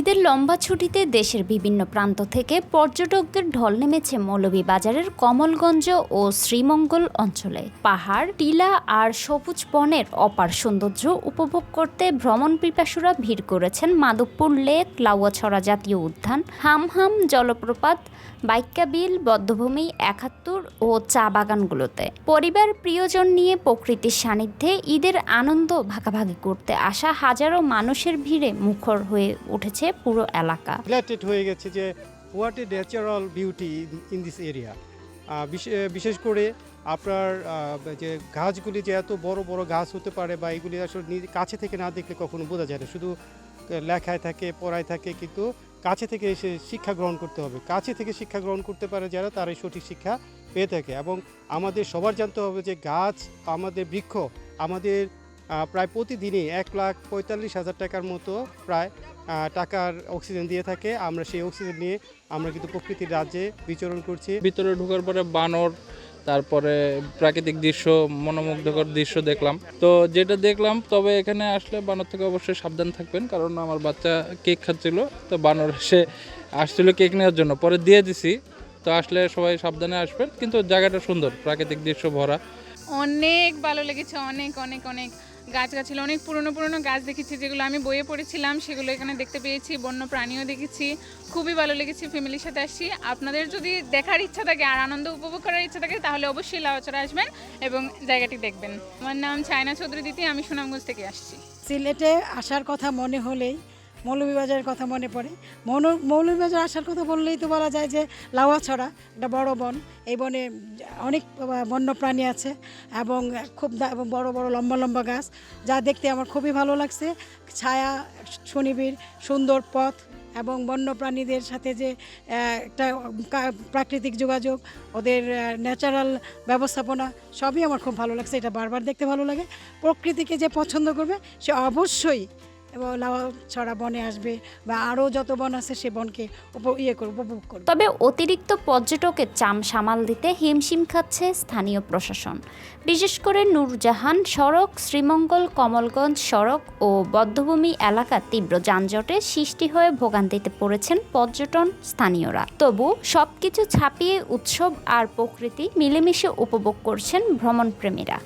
ঈদের লম্বা ছুটিতে দেশের বিভিন্ন প্রান্ত থেকে পর্যটকদের ঢল নেমেছে মৌলভীবাজারের কমলগঞ্জ ও শ্রীমঙ্গল অঞ্চলে। পাহাড়, টিলা আর সবুজ বনের অপার সৌন্দর্য উপভোগ করতে ভ্রমণ পিপাসুরা ভিড় করেছেন মাধবপুর লেক, লাউয়াছড়া জাতীয় উদ্যান, হামহাম জলপ্রপাত, বাইক্যাবিল, বধ্যভূমি ৭১ ও চা বাগানগুলোতে। পরিবার প্রিয়জন নিয়ে প্রকৃতির সান্নিধ্যে ঈদের আনন্দ ভাগাভাগি করতে আসা হাজারো মানুষের ভিড়ে মুখর হয়ে উঠেছে পুরো এলাকা। রিলেটেড হয়ে গেছে যে what a natural beauty in this area. বিশেষ করে আপনার যে গাছগুলি যে এত বড় বড় গাছ হতে পারে বা এগুলি আসলে কাছে থেকে না দেখলে কখনো বোঝা যায় না, শুধু লেখায় থাকে, পড়ায় থাকে, কিন্তু কাছে থেকে এসে শিক্ষা গ্রহণ করতে হবে। কাছে থেকে শিক্ষা গ্রহণ করতে পারে যারা, তারাই সঠিক শিক্ষা পেয়ে থাকে। এবং আমাদের সবার জানতে হবে যে গাছ, আমাদের বৃক্ষ আমাদের প্রায় প্রতিদিনই ১,৪৫,০০০ টাকার মতো প্রায় টাকার অক্সিজেন দিয়ে থাকে। আমরা সেই অক্সিজেন নিয়ে আমরা কিন্তু প্রকৃতির রাজ্যে বিচরণ করছি। ভিতরে ঢোকার পরে বানর, তারপরে প্রাকৃতিক দৃশ্য, মনোমুগ্ধকর দৃশ্য দেখলাম। তো যেটা দেখলাম, তবে এখানে আসলে বানর থেকে অবশ্যই সাবধান থাকবেন, কারণ আমার বাচ্চা কেক খাচ্ছিল, তো বানর এসে আসছিল কেক নেওয়ার জন্য, পরে দিয়ে দিছি। তো আসলে সবাই সাবধানে আসবেন, কিন্তু জায়গাটা সুন্দর, প্রাকৃতিক দৃশ্য ভরা। অনেক ভালো লেগেছে, অনেক অনেক অনেক গাছগাছালি, অনেক পুরনো পুরনো গাছ দেখেছি, যেগুলো আমি বইয়ে পড়েছিলাম, সেগুলো এখানে দেখতে পেয়েছি। বন্য প্রাণীও দেখেছি, খুবই ভালো লেগেছে। ফ্যামিলির সাথে আসছি। আপনাদের যদি দেখার ইচ্ছা থাকে আর আনন্দ উপভোগ করার ইচ্ছা থাকে, তাহলে অবশ্যই লাউয়াছড়া আসবেন এবং জায়গাটি দেখবেন। আমার নাম চায়না চৌধুরী দিতি, আমি সুনামগঞ্জ থেকে আসছি। সিলেটে আসার কথা মনে হলেই মৌলভীবাজারের কথা মনে পড়ে। মৌলভীবাজার আসার কথা বললেই তো বলা যায় যে লাউয়াছড়া একটা বড় বন। এই বনে অনেক বন্যপ্রাণী আছে এবং খুব বড় বড় লম্বা লম্বা গাছ, যা দেখতে আমার খুবই ভালো লাগছে। ছায়া, সুনিবিড়, সুন্দর পথ এবং বন্যপ্রাণীদের সাথে যে একটা প্রাকৃতিক যোগাযোগ, ওদের ন্যাচারাল ব্যবস্থাপনা, সবই আমার খুব ভালো লাগছে। এটা বারবার দেখতে ভালো লাগে। প্রকৃতিকে যে পছন্দ করবে সে অবশ্যই এবং লাউয়াছড়া বনে আসবে বা আরও যত বন আছে সে বনকে উপভোগ করবে। তবে অতিরিক্ত পর্যটকের চাম সামাল দিতে হিমশিম খাচ্ছে স্থানীয় প্রশাসন। বিশেষ করে নূরজাহান সড়ক, শ্রীমঙ্গল কমলগঞ্জ সড়ক ও বধ্যভূমি এলাকা তীব্র যানজটে সৃষ্টি হয়ে ভোগান্তিতে পড়েছেন পর্যটন স্থানীয়রা। তবু সবকিছু ছাপিয়ে উৎসব আর প্রকৃতি মিলেমিশে উপভোগ করছেন ভ্রমণপ্রেমীরা।